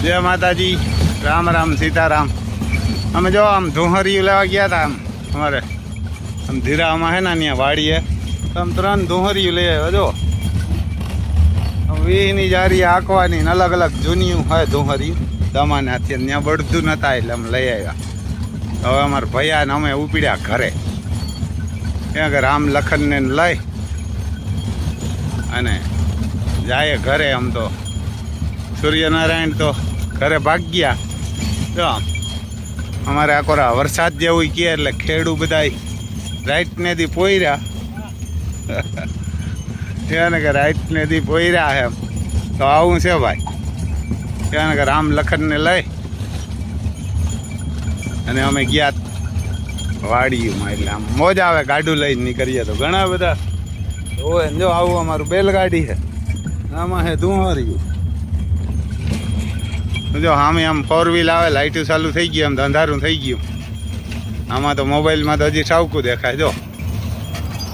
જય માતાજી, રામ રામ સીતારામ। અમે જો આમ ધુહરિયું લેવા ગયા હતા આમ અમારે આમ ધીરામાં હે ને ત્યાં વાડીએ તો આમ 3 ધુહરિયું લઈ આવ્યો। જો વીની જારી આંકવાની અલગ અલગ જૂનિયું હોય ધુહરિયું દમાનાથી ત્યાં બળતું નતા એટલે અમે લઈ આવ્યા। હવે અમારા ભૈયા ને અમે ઉપડ્યા ઘરે ત્યાં કે રામ લખનને લઈ અને જાય ઘરે। આમ તો સૂર્યનારાયણ તો ઘરે ભાગ ગયા। જો અમારે આકોરા વરસાદ જેવું કહે એટલે ખેડૂ બધા રાઈટને દી પોયર્યા ત્યાં કે રાઈટને દી પોયર્યા એમ તો આવું છે ભાઈ। ત્યાં કે રામ લખનને લઈ અને અમે ગયા વાડીમાં। એટલે આમ મોજ આવે ગાડું લઈને નીકળીએ તો ઘણા બધા હોય। જો આવું અમારું બેલગાડી છે, આમાં છે ધુહરિયું। જો સામે આમ 4 વ્હીલ આવે, લાઇટું ચાલુ થઈ ગયું, આમ અંધારું થઈ ગયું। આમાં તો મોબાઈલમાં તો હજી સાવકું દેખાય। જો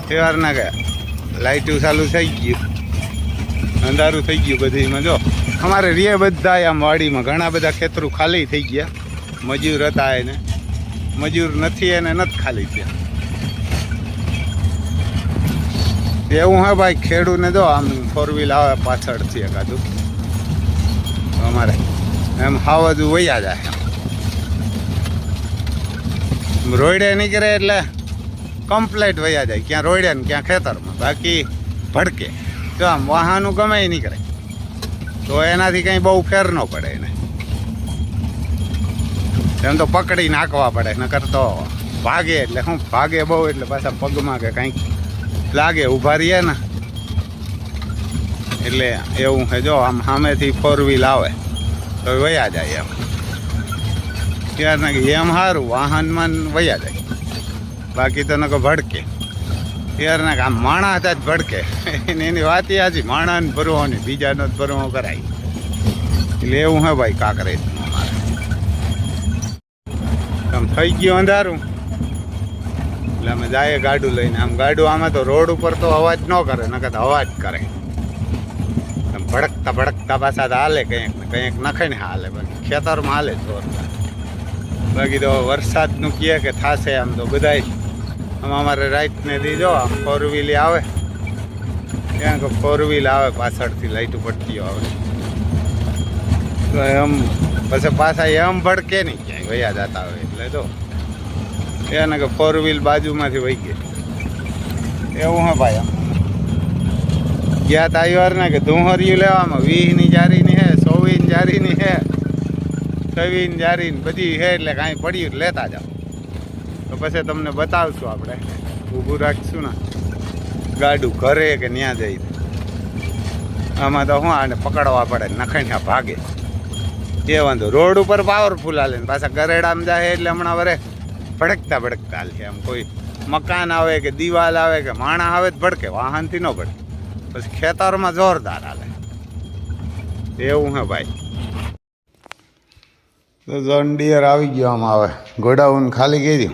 તહેવાર ના ગયા, લાઇટું ચાલુ થઈ ગયું, અંધારું થઈ ગયું બધીમાં। જો અમારે રે બધા આમ વાડીમાં ઘણા બધા ખેતરું ખાલી થઈ ગયા। મજૂર હતા એને, મજૂર નથી એને નથી ખાલી થયા। એવું હે ભાઈ, ખેડૂને જો આમ 4 વ્હીલ આવે પાછળથી એકાદું અમારે એમ હાવજુ વયા જાય। રોયડે નીકળે એટલે કમ્પ્લેટ વયા જાય, ક્યાં રોયડે ને ક્યાં ખેતરમાં, બાકી ભડકે। જો આમ વાહનું ગમે નીકળે તો એનાથી કંઈ બહુ ફેર ન પડે એને, એમ તો પકડી નાખવા પડે, નકર તો ભાગે એટલે શું ભાગે બહુ એટલે પાછા પગમાં કે કંઈક લાગે, ઊભા રહીએ ને એટલે એવું છે। જો આમ સામેથી 4 વ્હીલ આવે તો વયા જાય એમ, ત્યાં ને એમ સારું વાહનમાં વયા જાય, બાકી તો નકો ભડકે। ત્યારે ને આમ માણા હતા જ ભડકે એની વાત એ હાજી, માણાને ભરવાની બીજાનો જ ભરવો કરાય। એટલે એવું હે ભાઈ કાંકરે અમારે આમ થઈ ગયું અંધારું એટલે અમે જાય ગાડું લઈને। આમ ગાડું આમાં તો રોડ ઉપર તો અવાજ ન કરે, નકર અવાજ કરે, ભડકતા ભડકતા પાછા હાલે, કંઈક ને કંઈક નખીને હાલે, બાકી ખેતરમાં હાલે જોરદાર। બાકી તો વરસાદનું કહે કે થશે આમ તો બધાય આમ અમારે રાઈટને દીધો આમ 4 વ્હીલ આવે, ત્યાં કે 4 વ્હીલ આવે પાછળથી લાઈટું પડતીઓ આવે તો એમ પછી પાછા એમ ભડકે નહીં ક્યાંય વયા જતા હોય એટલે તો એને કે 4 વ્હીલ બાજુમાંથી વહી ગઈ। એવું હે ભાઈ, આમ ગયા તાઈવાર ને કે ધુહરિયું લેવામાં 20ની જારીની હે, 24ની જારીની હે, 26ની જારીની બધી હે, એટલે કાંઈ પડ્યું લેતા જાઓ તો પછી તમને બતાવશું। આપણે ઊભું રાખશું ને ગાડું ઘરે કે ત્યાં જઈ, આમાં તો શું આને પકડવા પડે, નખાઈને ભાગે એ વાંધો। રોડ ઉપર પાવરફુલ હાલે ને પાછા ગરેડામાં જાય એટલે હમણાં વરે ભડકતા ભડકતા હાલે। આમ કોઈ મકાન આવે કે દિવાલ આવે કે માણા આવે તો ભડકે, વાહનથી ન ભડકે, પછી ખેતરમાં જોરદાર હાલે। એવું હે ભાઈ। તો જોન ડિયર આવી ગયો આમ આવે, ગોડાઉન ખાલી કરી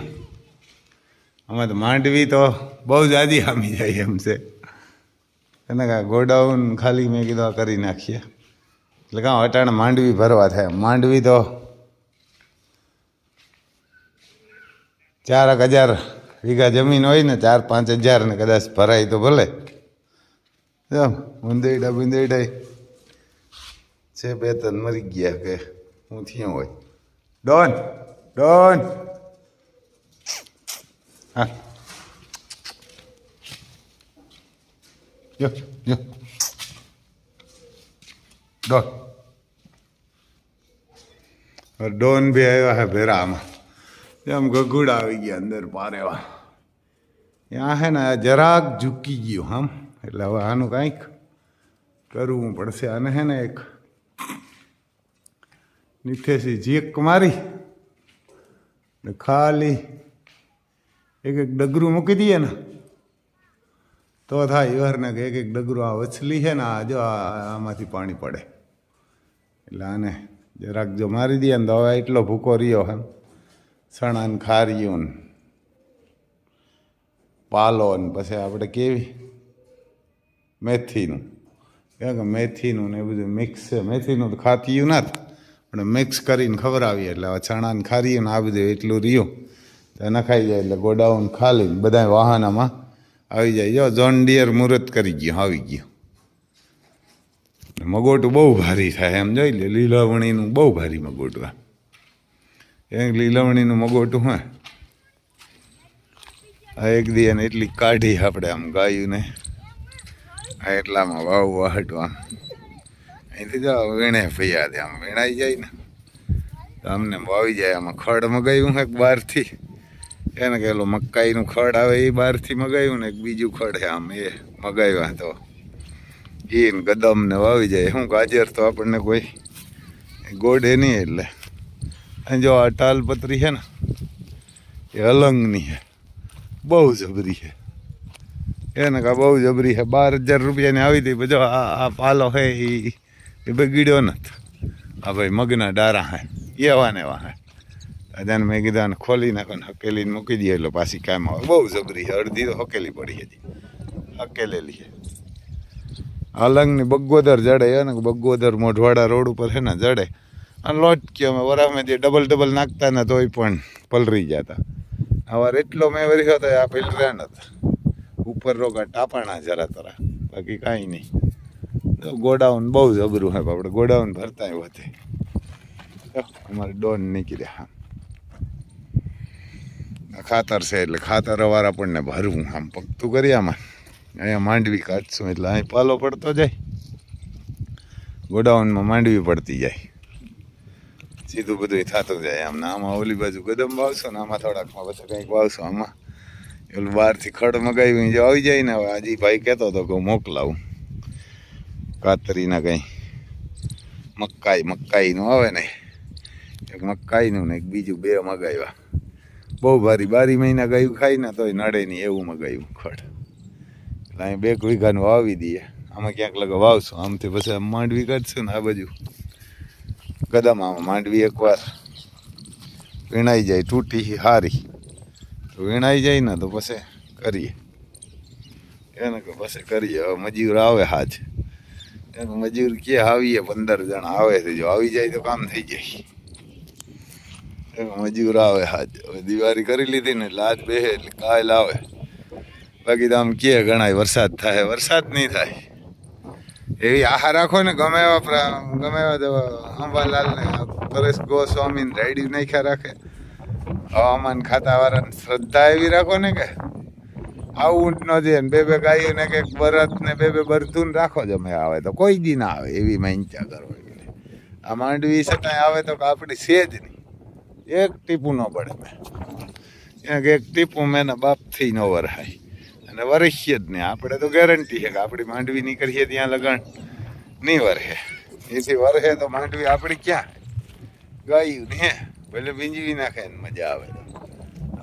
અમે તો માંડવી તો બહુ જાજી આમી જાય એમ છે, એને કાં ગોડાઉન ખાલી મેં કીધું કરી નાખીએ એટલે કાં અટાણે માંડવી ભરવા થાય। માંડવી તો 4,000 વીઘા જમીન હોય ને, 4-5 હજાર ને કદાચ ભરાય તો ભલે। ઉંદેડા બુંદેડા છે 2-3 મરી ગયા કે હું થયો હોય। ડોન ડોન હા જો જો ડોન ડોન બી આવ્યા હે ભેરા આમાં। આમ ગગુડા આવી ગયા અંદર પારેવા, ત્યાં હે ને જરાક ઝૂકી ગયું આમ, એટલે હવે આનું કંઈક કરવું પડશે। આને હે ને એક નીચેથી જીક મારી ને ખાલી એક ડગરું મૂકી દઈએ ને તો થાય ઈવરને કે એક ડગરું આ વછલી છે ને આ જો આમાંથી પાણી પડે, એટલે આને જરાક જો મારી દઈએ ને તો હવે એટલો ભૂકો રહ્યો એમ, સણા ને ખાર્યું ને પાલો ને પછી આપણે કેવી મેથીનું, કારણ કે મેથીનું ને એ બધું મિક્સ છે। મેથીનું તો ખાતીયું નથી, આપણે મિક્સ કરીને ખવડાવીએ એટલે હવે ચણાને ખારીએ ને આ બધું એટલું રહ્યું તો નખાઈ જાય એટલે ગોડાઉન ખાલી બધા વાહનમાં આવી જાય. જો જોન ડિયર મુહૂર્ત કરી ગયો આવી ગયો. મગોટું બહુ ભારી થાય એમ જોઈ લે. લીલવણીનું બહુ ભારી મગોટું. એક લીલવણીનું મગોટું હોય આ એક દી અને એટલી કાઢી આપણે આમ ગાયું ને આ એટલામાં વાવ વાહટવા અહીંથી જો વીણે ફૈયા દે આમ વીણાઈ જાય ને તો અમને વાવી જાય. આમાં ખડ મગાવ્યું એક બહારથી એને કહેલો મકાઈનું ખડ આવે એ બહારથી મગાવ્યું ને એક બીજું ખડ છે આમ એ મગાવ્યા તો એ ગદમ ને વાવી જાય. શું ગાજર તો આપણને કોઈ ગોડે નહીં એટલે અહીં જો આ તાલપત્રી છે ને એ અલંગની છે બહુ જબરી છે. એને કા બહુ જબરી છે. 12,000 રૂપિયાની આવી હતી. જો આ પાલો છે એ બગીડ્યો નથી. આ ભાઈ મગના ડારા હે એવા ને એવા હે. અજાને મેં કીધા ખોલી નાખો ને હકેલીને મૂકી દઈએ એટલે પાછી કામ આવે. બહુ જબરી છે. અડધી તો હકેલી પડી હતી હકેલેલી છે. અલંગની બગોદર જડે ને બગોદર મોઢવાડા રોડ ઉપર છે ને જડે અને લોટકી અમે વરામે જે ડબલ નાખતા ને તોય પણ પલરી જતા. આવાર એટલો મેં વરી હતો આ પલર્યા નતા. ઉપર રોગા ટાપાણા જરા તરા બાકી કાંઈ નહીં. ગોડાઉન બહુ જબરું હે. આપણે ગોડાઉન ભરતા વધે. અમારે ડોન નીકળ્યા આમ ખાતર છે એટલે ખાતર અવાર આપણને ભરવું આમ પગતું કરી આમાં અહીંયા માંડવી કાઢશું એટલે અહીં પાલો પડતો જાય. ગોડાઉનમાં માંડવી પડતી જાય. સીધું બધું થતું જાય. આમ આમાં ઓલી બાજુ ગદમ વાવશો ને આમાં થોડાકમાં પછી કંઈક વાવશો. આમાં પેલું બહારથી ખડ મગાવી જો આવી જાય ને હવે આજે ભાઈ કહેતો હતો કે હું મોકલાવું કાતરીના કંઈ મકાઈનું આવે ને એક મકાઈનું ને એક બીજું 2 મગાવ્યા. બહુ ભારી 12 મહિના ગાયું ખાઈ ને તોય નડે નહીં એવું મગાવ્યું ખડ. એટલે અહીં 2 વીઘાનું વાવી દઈએ. આમાં ક્યાંક લગા વાવશું. આમથી પછી આમ માંડવી કાઢશું ને આ બાજુ કદમ માંડવી એકવાર વીણાઈ જાય તૂટી હારી તો વીણાઈ જાય ને તો પછી કરીએ એને કે પછી કરીએ. હવે મજૂર આવે હાજ એને મજૂર કે આવીએ 15 જણા આવે છે. જો આવી જાય તો કામ થઈ જાય. મજૂર આવે હાજ. હવે દિવાળી કરી લીધી ને એટલે આજ બેસે એટલે કાલ આવે. બાકી તો આમ કે ઘણા વરસાદ થાય વરસાદ નહીં થાય એવી આશા રાખો ને. ગમે એવા અંબાલાલ ને પરેશ ગોસ્વામી રાયડી નાખ્યા રાખે. હવામાન ખાતાવાળાને શ્રદ્ધા એવી રાખો ને કે આવું ઊંટ ન દે ને 2 ગાયું ને કંઈક બરત ને 2 બરધું રાખો. જમે આવે તો કોઈ દી ના આવે એવી મહેનચા કરો. આ માંડવી છતાંય આવે તો આપણી સેજ નહીં. એક ટીપું ન પડે મેં એક ટીપું મેં બાપથી ન વરહાય અને વરસીએ જ નહીં. આપણે તો ગેરંટી છે કે આપણી માંડવી નીકળીએ ત્યાં લગણ નહીં વરહે. એથી વરહે તો માંડવી આપણી ક્યાં ગાયું ને ભલે બીંજવી નાખે ને મજા આવે.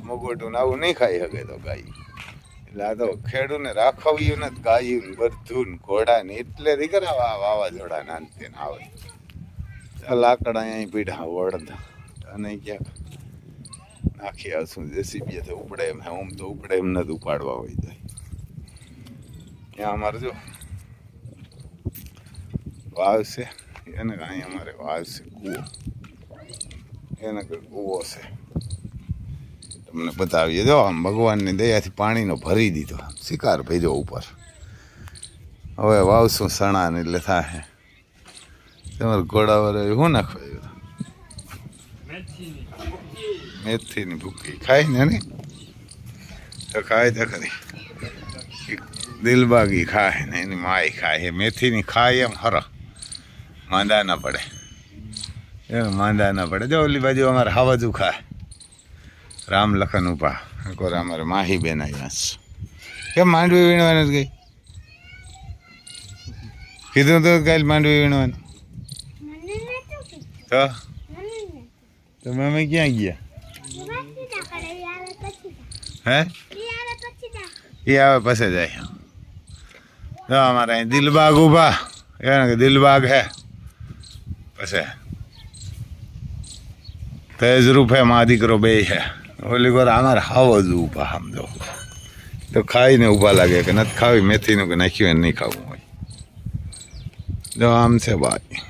મગોટું ને આવું નહીં ખાઈ શકે તો ગાયું. એટલે આ તો ખેડૂને રાખવ્યું ને ગાયું ને બધું ને ઘોડા ને એટલે દીકરા વાવાઝોડા ના અંતે આવે. લાકડા અહીં પીઢા વળતા અને ક્યાંક નાખી આવશું. જેસીબી તો ઉપડે એમ ઓમ તો ઉપડે એમ નથી ઉપાડવા હોય જાય. ત્યાં અમારે જો વાવ છે એને અહીં અમારે વાવ છે કૂવો. એને કૂવો છે તમને બતાવીએ. જો આમ ભગવાનની દયાથી પાણીનો ભરી દીધો શિકાર ભેજો ઉપર. હવે વાવશું સણા ને એટલે થાય. તમારે ઘોડાવાળા શું નાખવાયું? મેથીની ભૂકી ખાય ને નહીં તો ખાય તો ખરી. દિલબાગી ખાય ને એની માય ખાય. મેથીની ખાય એમ હરા માંદા ના પડે. એમ માંદા ના પડે. જો ઓલી બાજુ અમારે હાવજુ ખાય. રામ લખન ઉપા કોર અમારે માહી બેન આવ્યા. કેમ માંડવી વીણવાની ગઈ? કીધું તો કાલ માંડવી વીણવાની તો મમ્મી ક્યાં ગયા? હે એ આવે પછી જાય. તો અમારે અહીં દિલબાગ ઉભા એને કે દિલબાગ હે પછી તેજ રૂપ હે મા દીકરો 2 હે. ઓલી વાર અમારે હાવ જ ઊભા સમજો તો ખાઈને ઊભા લાગે કે નથી ખાવી મેથીનું કે નાખ્યું એને નહીં ખાવું હોય. જો આમ છે ભાઈ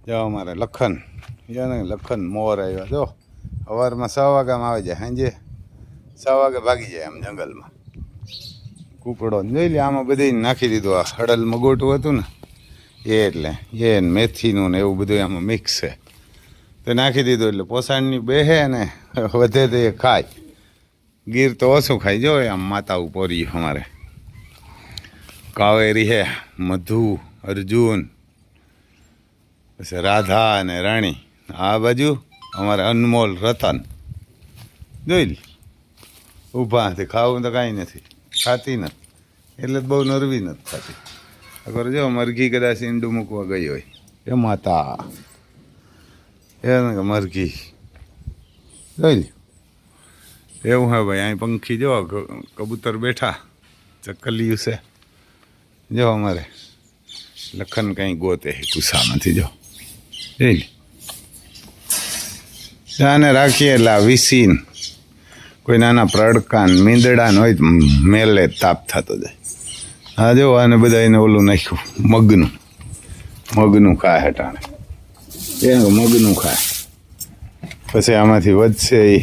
જો અમારે લખન જો ને લખન મોર આવ્યા જો સવારમાં 6 વાગ્યામાં આવી જાય સાંજે 6 વાગે ભાગી જાય આમ જંગલમાં કૂકડો જોઈ લે આમાં બધી નાખી દીધું આ હળલ મગોટું હતું ને એ એટલે એ મેથીનું ને એવું બધું આમાં મિક્સ છે તો નાખી દીધું એટલે પોસાણની બેહે ને વધે તો એ ખાય ગીર તો ઓછું ખાય જો આમ માતા ઉપોરી અમારે કાવેરી હે મધુ અર્જુન પછી રાધા અને રાણી આ બાજુ અમારે અનમોલ રતન જોઈ લે ઊભા નથી ખાવું તો કાંઈ નથી ખાતી નથી એટલે જ બહુ નરવી નથી થતી અગર જો મરઘી કદાચ ઈંડું મૂકવા ગઈ હોય એ માતા એ મરઘી જોઈ લે એવું હે ભાઈ અહીં પંખી જો કબૂતર બેઠા ચકલિયું છે જો અમારે લખન કંઈ ગોતે કુસામાંથી જો જોઈ લે આને રાખીએ એટલે આ વિસીન કોઈ નાના પ્રડકાન મીંદડાન હોય તો મેલે તાપ થતો જાય હા જો આને બધા એને ઓલું નાખ્યું મગનું ખાય હટાણે એ મગનું ખાય પછી આમાંથી વધશે એ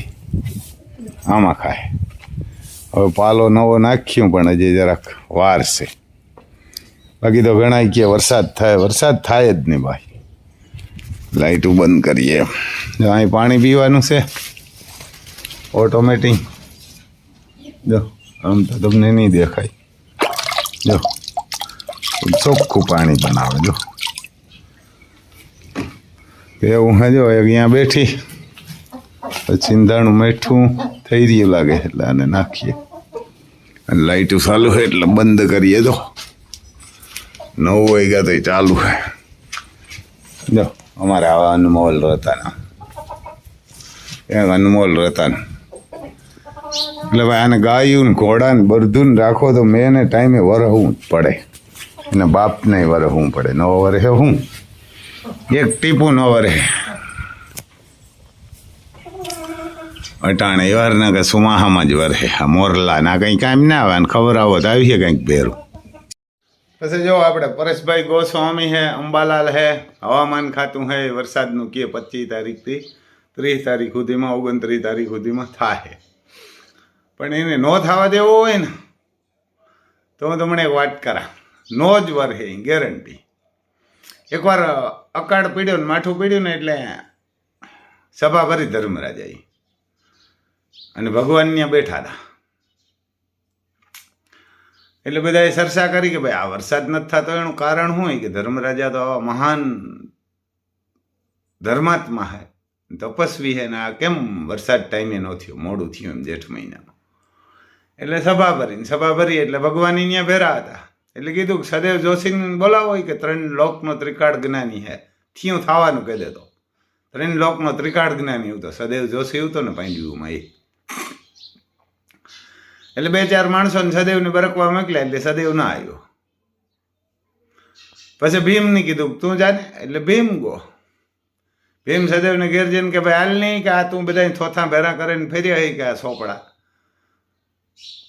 આમાં ખાય હવે પાલો નવો નાખ્યું પણ હજી જરાક વાર છે બાકી તો ઘણા કે વરસાદ થાય જ નહીં ભાઈ લાઇટું બંધ કરીએ જો અહીં પાણી પીવાનું છે ઓટોમેટિક જો આમ તો તમને નહીં દેખાય જો ચોખ્ખું પાણી બનાવે જો એવું હે જો અહીંયા બેઠી સિંધાણું મીઠું થઈ રહ્યું લાગે એટલે આને નાખીએ અને લાઇટું ચાલુ હોય એટલે બંધ કરીએ જો 9 વાગ્યા તો ચાલુ છે જો અમારે આવા અનમોલ રતન અનમોલ રતન એટલે ભાઈ આને ગાયું ને ઘોડા ને બધું રાખો તો મેં ટાઈમે વરહવું જ પડે એને બાપને વરહવું પડે ન વરે હું એક ટીપું ન વરે અટાણે વાર ના કે સુમાહામાં જ વરે આ મોરલા ના કંઈ કામ ના આવે ને ખબર આવો તો આવીએ કંઈક ભેરું પછી જો આપણે પરેશભાઈ ગોસ્વામી હે અંબાલાલ હે હવામાન ખાતું હે વરસાદનું કે 25 તારીખથી 30 તારીખ સુધીમાં 29 તારીખ સુધીમાં થાય પણ એને નો થવા દેવો હોય ને તો હું તમને એક વાત કરા નો જ વરહે ગેરંટી એકવાર અકાળ પીડ્યો ને માઠું પીડ્યું ને એટલે સભા ભરી ધર્મરાજાએ અને ભગવાન ત્યાં બેઠા હતા એટલે બધાએ ચર્ચા કરી કે ભાઈ આ વરસાદ નથી થતો એનું કારણ શું હોય કે ધર્મરાજા તો આવા મહાન ધર્માત્મા હે તપસ્વી હે ને આ કેમ વરસાદ ટાઈમે ન થયો મોડું થયું એમ જેઠ મહિનામાં એટલે સભા ભરી એટલે ભગવાન ત્યાં ભેરા હતા એટલે કીધું કે સદૈવ જોશીને બોલાવો કે 3 લોકનો ત્રિકાળ જ્ઞાની હે થયું થવાનું કહી દેતો 3 લોકનો ત્રિકાળ જ્ઞાની હતો સદૈવ જોશી હતો ને પાંડ્યુમાં એ એટલે 2-4 માણસોને સદૈવને બરકવા મોકલ્યા એટલે સદૈવ ના આવ્યો પછી ભીમને કીધું તું જાને એટલે ભીમ ભીમ સદૈવને ઘેર જઈને કે ભાઈ હાલ નહીં કે આ તું બધા થોથા ભેરા કરીને ફેર્યા કે આ સોપડા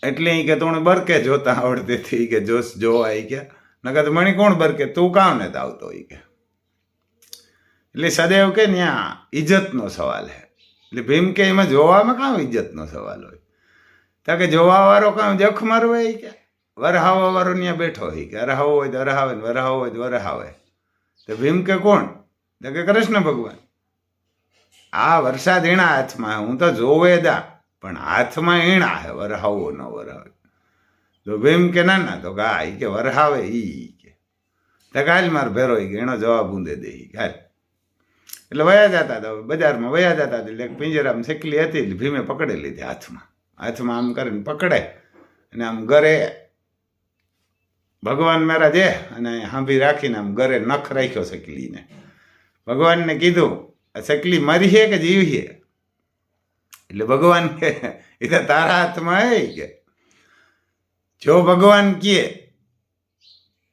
એટલે કે તું બરકે જોતા આવડતી કે જોશ જોવા કે નકર તો મણી કોણ બરકે તું કામ ને આવતો કે એટલે સદૈવ કે ત્યાં ઇજ્જતનો સવાલ હે એટલે ભીમ કે એમાં જોવામાં કામ ઇજ્જતનો સવાલ હોય કે જોવા વાળો કામ જખ મારવો હોય કે વરહાવા વાળો ત્યાં બેઠો હોય કે અરહાવો હોય તો અરહાવે ને વરહાવો હોય તો વરહાવે તો ભીમ કે કોણ તો કે કૃષ્ણ ભગવાન આ વરસાદ એના હાથમાં હું તો જોવે દા પણ હાથમાં એણા હે વરહાવો ન વરહાવે તો ભીમ કે ના તો કે આ કે વરહાવે ઈ કે હાલ માર ભેરો કે એનો જવાબ હું દે દે હાલ એટલે વયા જતા હતા બજારમાં વયા જતા એટલે પિંજરામાં શેકલી હતી એટલે ભીમે પકડી લીધી હાથમાં આમ કરીને પકડે અને આમ ઘરે ભગવાન મારા જે અને હાંભી રાખીને આમ ઘરે નખ રાખ્યો શકલીને ભગવાનને કીધું આ શકલી મરી છે કે જીવી છે એટલે ભગવાન કે એ તો તારા હાથમાં હે કે જો ભગવાન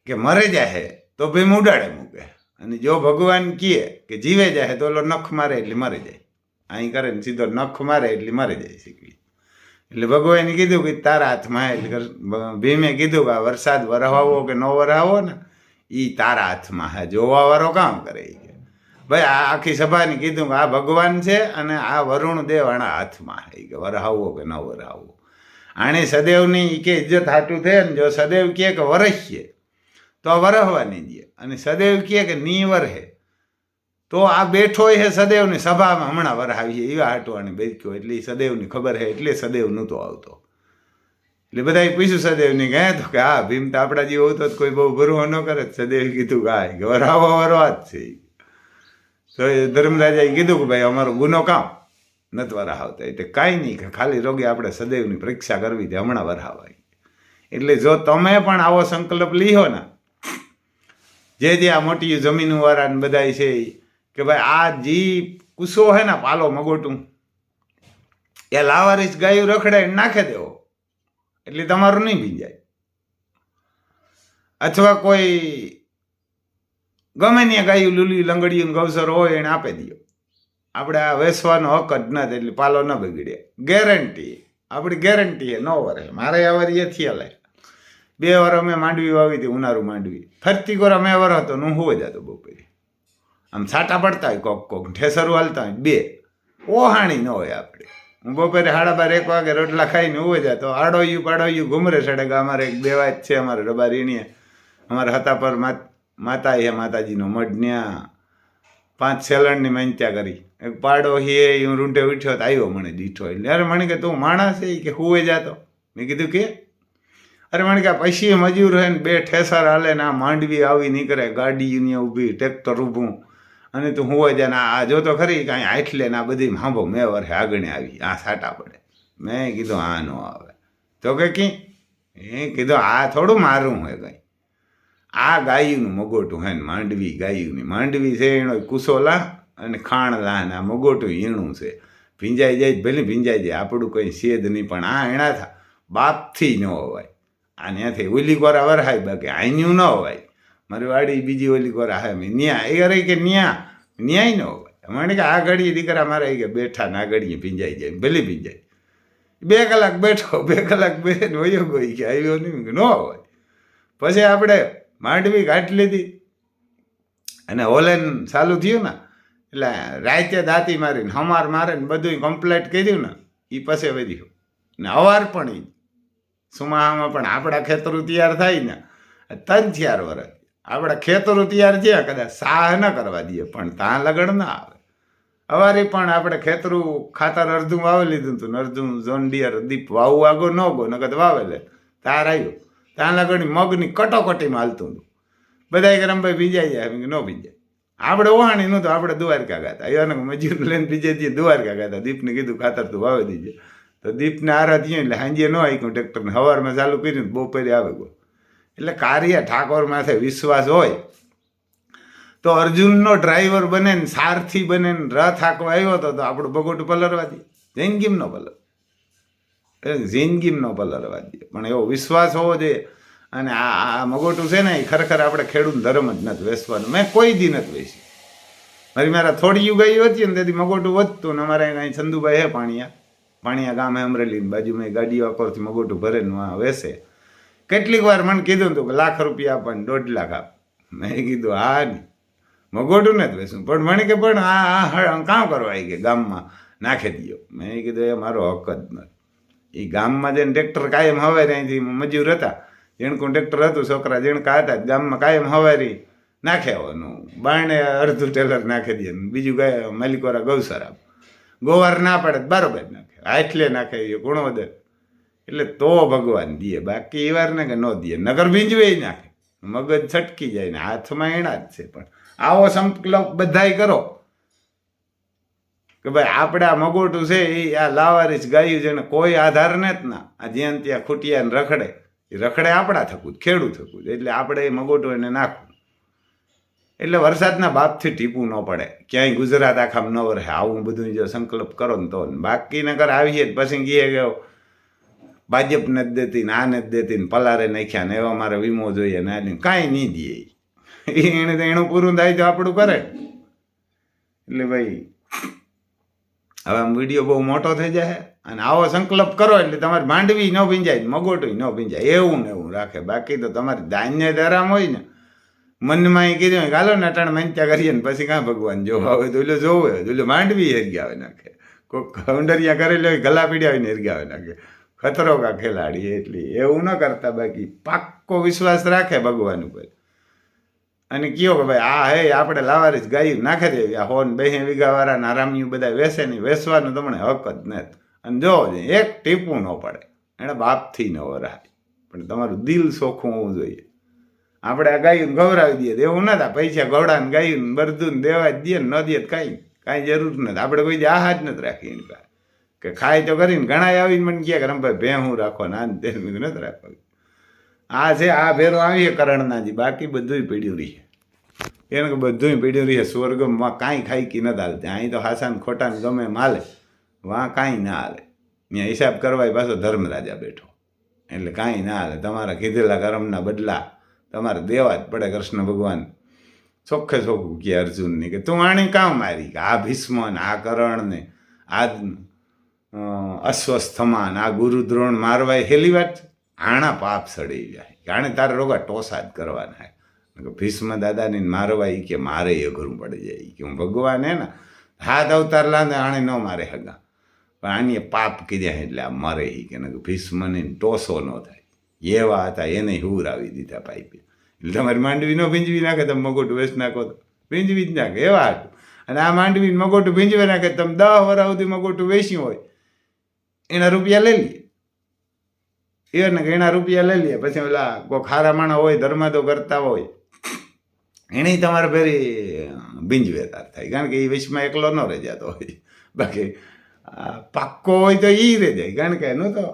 કે મરે જાય તો ભીમ ઉડાડે મૂકે અને જો ભગવાન કે જીવે જાય તો ઓલો નખ મારે એટલે મરી જાય અહીં કરે ને સીધો નખ મારે એટલે મરી જાય શકલી એટલે ભગવાને કીધું કે તારા હાથમાં એટલે ભીમે કીધું કે આ વરસાદ વરહાવો કે ન વરહાવો ને એ તારા હાથમાં હે જોવા વાળો કામ કરે કે ભાઈ આ આખી સભાને કીધું કે આ ભગવાન છે અને આ વરુણ દેવ આના હાથમાં એ કે વરહાવો કે ન વરહાવો. આણે સદૈવની કે ઇજ્જત હાટું થાય ને જો સદૈવ કહે કે વરસીએ તો વરહવા નહીં દે અને સદૈવ કહે કે ની વરહે તો આ બેઠો હે સદૈવની સભામાં હમણાં વરહાવીએ એવા હાટું આને બેઠ્યો એટલે સદૈવની ખબર હે એટલે સદૈવ નહોતો આવતો. એટલે બધાએ પૂછ્યું સદૈવની કહે તો કે હા ભીમ તો આપણા જેવો હતો કોઈ બહુ ભરવો ન કરે. સદૈવ કીધું કે હા કે વરહાવો વરવા જ છે. તો ધર્મરાજાએ કીધું કે ભાઈ અમારો ગુનો કામ નથી વરહાવતા એટલે કાંઈ નહીં કે ખાલી રોગે આપણે સદૈવની પરીક્ષા કરવી હતી હમણાં વરહાવાય. એટલે જો તમે પણ આવો સંકલ્પ લીધો ને જે આ મોટી જમીન વાળાને બધા છે કે ભાઈ આ જી કુસો હે ને પાલો મગોટું એ લાવારીસ ગાયું રખડાઈને નાખે દેવો એટલે તમારું નહીં ભીંજાય. અથવા કોઈ ગમે ને ગાયું લૂલી લંગડિયું ગૌસર હોય એને આપી દો. આપણે આ વેસવાનો હક જ નથી એટલે પાલો ન બગડે. ગેરંટી આપણી ગેરંટી એ ન વરે. મારે આ વાર એ થયેલા 2 વાર અમે માંડવી વાવી હતી ઉનાળુ માંડવી ફરતી કોર અમે વર હતો હું હોઈ જતો બપોરે આમ છાટા પડતા હોય કોક કોક ઠેસરું હાલતા હોય 2 ઓહાણી ન હોય આપણે. હું બપોરે 12:30 વાગે રોટલા ખાઈને હોઈ જતો આડોયું પાડોયું ઘુમરે સડેગા. અમારે એક બેવાજ છે અમારે રબારીણીએ અમારા હતા પર માતા એ માતાજીનો મઢ ત્યાં 5 સેલણની મહેનત્યા કરી. એક પાડો હે હું રૂંઢે ઉઠ્યો તો આવ્યો મને દીઠો એટલે અરે મને કે તું માણસ છે કે હોઈ જાતો. મેં કીધું કે અરે મને કે પછી મજૂર હે ને 2 ઠેસર હાલે ને આ માંડવી આવી નીકળે ગાડી ઊભી ટ્રેક્ટર ઊભું અને તું હું જાય ને આ જો તો ખરી કાંઈ આટલે ને આ બધી સાંભો મેં વરસે આગળ આવી આ સાટા પડે. મેં કીધું આ ન આવે તો કે કી એ કીધું આ થોડું મારું હોય કંઈ આ ગાયુંનું મગોટું હે ને માંડવી ગાયુંની માંડવી છે એનો કુસોલા અને ખાણલા ને આ મગોટું ઈણું છે. ભીંજાઈ જાય ભલે ભીંજાઈ જાય આપણું કંઈ સેદ નહીં પણ આ એણા થા બાપથી ન હોવાય. આ ત્યાંથી ઓલી કોરા વરહાય બાકી આઈન્યું ન હોવાય. મારી વાડી બીજી ઓલી કોરા હા મેં ન્યા એ અરે કે ન્યાય ન હોવાય. મને કે આ ઘડીએ દીકરા મારે કે બેઠા ના ઘડીએ ભીંજાઈ જાય ભલે ભીંજાય. 2 કલાક બેઠો 2 કલાક બેન વયો ગઈ કે આવ્યો નહીં ન હોય. પછી આપણે માંડવી કાઢી લીધી અને હોલેન ચાલુ થયું ને એટલે રાતે દાંતી મારીને હમાર મારે ને બધું કમ્પ્લીટ કર્યું ને એ પછી વધ્યું ને અવાર પણ એ સુમાહામાં પણ આપણા ખેતરું તૈયાર થાય ને 3-4 વર્ષ આપણા ખેતરું તૈયાર થયા કદાચ સાહ ન કરવા દઈએ પણ ત્યાં લગણ ના આવે. અવારી પણ આપણે ખેતરું ખાતર અડધું વાવી લીધું હતું અડધું ઝોન ડિયર દીપ વાવું આગો ન ગો નકદ વાવેલે તાર આવ્યું ત્યાં લગણી મગની કટોકટીમાં હાલતું હતું. બધા કે રમભાઈ ભીંજાઈ જાય એમ કે ન ભીંજાય. આપણે ઓહાણી નહોતું આપણે દ્વારકા ગાતા એવાને મજૂર લઈને બીજે દઈએ દ્વારકા ગાતા. દીપને કીધું ખાતર તું વાવી દીજે તો દીપને આરા થયું એટલે સાંજે ન આવી ટ્રેક્ટરને સવારમાં ચાલુ કર્યું બપોરે આવે ગયો. એટલે કાર્ય ઠાકોર માથે વિશ્વાસ હોય તો અર્જુનનો ડ્રાઈવર બને ને સારથી બને ને રથ હાંકવા આવ્યો હતો તો આપણું બગોટું પલરવા દે જિંદગીમ ન પલર જિંદગીમ ન પલરવા દે. પણ એવો વિશ્વાસ હોવો જોઈએ. અને આ મગોટું છે ને એ ખરેખર આપણે ખેડૂત ધર્મ જ નથી વેચવાનું. મેં કોઈ દી નથી વેચી. મારા થોડી યુગાઈ હતી ને તેથી મગોટું વધતું ને અમારે અહીં ચંદુભાઈ હે પાણીયા ગામ હે અમરેલીની બાજુમાં ગાડીઓ આકોરથી મગોટું ભરે ને વેસે. કેટલીક વાર મને કીધું હતું કે ₹1,00,000 આપવાને 1.5 લાખ આપ. મેં કીધું હા નહીં મગોટું નથી વેચું પણ મને કે પણ આ કામ કરવા આવી કે ગામમાં નાખી દો. મેં કીધું એ મારો હક જ નથી. એ ગામમાં જઈને ટ્રેક્ટર કાયમ હવારી અહીંથી મજૂર હતા જેણકું ટ્રેક્ટર હતું છોકરા જેણકા હતા ગામમાં કાયમ હવારી નાખે આવવાનું બારણે અડધું ટેલર નાખી દે બીજું ગાય માલિકોરા ગૌસર આપ ગોવાર ના પડે બરોબર નાખે આટલે નાખે એ ગુણો વધે એટલે તો ભગવાન દે બાકી એ વાર ને કે ન દે નગર ભીંજવે નાખે મગજ છટકી જાય ને હાથમાં એના જ છે. પણ આવો સંકલ્પ બધાય કરો કે ભાઈ આપણે આ મગોટું છે એ આ લાવારીસ ગાયું જેને કોઈ આધાર ને જ ના આ જ્યાં ત્યાં ખૂટિયા ને રખડે એ રખડે આપણા થકું ખેડૂત થકું એટલે આપણે એ મગોટું એને નાખવું એટલે વરસાદના બાપથી ટીપું ન પડે ક્યાંય ગુજરાત આખામાં ન વરે આવું બધું જો સંકલ્પ કરો ને તો બાકી નગર આવીએ પછી ગીએ ગયો ભાજપ નથી દેતી ને આ નથી દેતી ને પલારે નાખ્યા ને એવા મારે વીમો જોઈએ ને કાંઈ નહીં દે એને તો એનું પૂરું થાય તો આપણું કરે. એટલે ભાઈ હવે આમ વિડીયો બહુ મોટો થઈ જાય અને આવો સંકલ્પ કરો એટલે તમારે માંડવી ન ભીંજાય મગોટું ન ભીંજાય એવું ને એવું રાખે. બાકી તો તમારે ધાન્ય ધરામ હોય ને મનમાં એ કીધું કે હાલો ને અટાણ મંત્યા કરીએ ને પછી કાં ભગવાન જોવા હોય તો ઓલો જોવે ઓલો માંડવી હેરગાવે નાખે, કોઈ ખંડરિયા કરેલો હોય ગલા પીડ્યા હેરગાવે નાખે. ખતરો કા ખેલાડી એટલી એવું ન કરતા, બાકી પાક્કો વિશ્વાસ રાખે ભગવાન ઉપર અને કયો કે ભાઈ આ હે આપણે લાવારી જ ગાયું નાખી દેવી. આ 100-200 વીઘા વાળા નારામિયું બધા વેસે નહીં, વેસવાનું તમને હક જ નથી. અને જો એક ટીપું ન પડે, એને બાપથી ન વરાય, પણ તમારું દિલ ચોખ્ખું હોવું જોઈએ. આપણે આ ગાયું ગવરાવી દઈએ એવું નથી, પૈસા ગવડાને ગાયું બધું દેવા જ દઈએ ને ન દઈએ કાંઈ જરૂર નથી. આપણે કોઈ દી આહાજ નથી રાખી એની પાસે કે ખાય તો કરીને ઘણા આવીને મને કહે કે રમભાઈ ભેહું રાખો ને આને તેનું નથી રાખવાનું. આ છે આ ભેરો આવીએ કરણનાજી, બાકી બધું પીડ્યું રહીએ એને કે બધું પીડ્યું રહીએ. સ્વર્ગમાં કાંઈ ખાઈ કી નથી હાલતી. અહીં તો હાસાને ખોટાને ગમે માલે, વાં કાંઈ ના હાલે. ત્યાં હિસાબ કરવાય પાછો ધર્મરાજા બેઠો, એટલે કાંઈ ના હાલે. તમારા કીધેલા કર્મના બદલા તમારે દેવા જ પડે. કૃષ્ણ ભગવાન ચોખ્ખે ચોખ્ખું કે અર્જુનને કે તું આણે કામ મારી, કે આ ભીષ્મ ને આ કરણ ને આ અસ્વસ્થમાન આ ગુરુદ્રોણ મારવાય હેલી વાત. આણા પાપ સડી જાય, આણે તારે રોગા ટોસા જ કરવાના. ભીષ્મ દાદાને મારવા એ કે મારે એ અઘરું પડી જાય કે હું ભગવાન હે ને હાથ અવતાર લાંદે આણે ન મારે હગા, પણ આની પાપ કીધા એટલે આ મરે એ કે ભીષ્મને ટોસો ન થાય એવા હતા. એને હુરાવી દીધા પાઇપે. એટલે તમારી માંડવી ન ભીંજવી નાખે, તમે મગોટું વેચ નાખો તો ભીંજવી જ નાખે એવા હતું. અને આ માંડવી મગોટું ભીંજવી નાખે, તમે 10 વર્ષ સુધી મગોટું વેચ્યું હોય એના રૂપિયા લઈ લઈએ, એને કે એના રૂપિયા લઈ લઈએ. પછી ઓલા કોઈ ખારા માણા હોય ધર્માદો કરતા હોય એને તમારે ફેરી ભીંજવેતાર થાય, કારણ કે એ વિષમાં એકલો ન રહી જતો હોય. બાકી પાક્કો હોય તો એ રહી જાય, કારણ કે એનું તો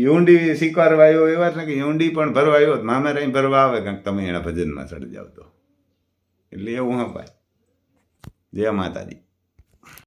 યૂંડી સ્વીકારવાયો એવા જ ને કે યૂંડી પણ ભરવાયો મામે રહી ભરવા આવે, કારણ કે તમે એના ભજનમાં ચડી જાવ તો. એટલે એવું હા ભાઈ. જય માતાજી.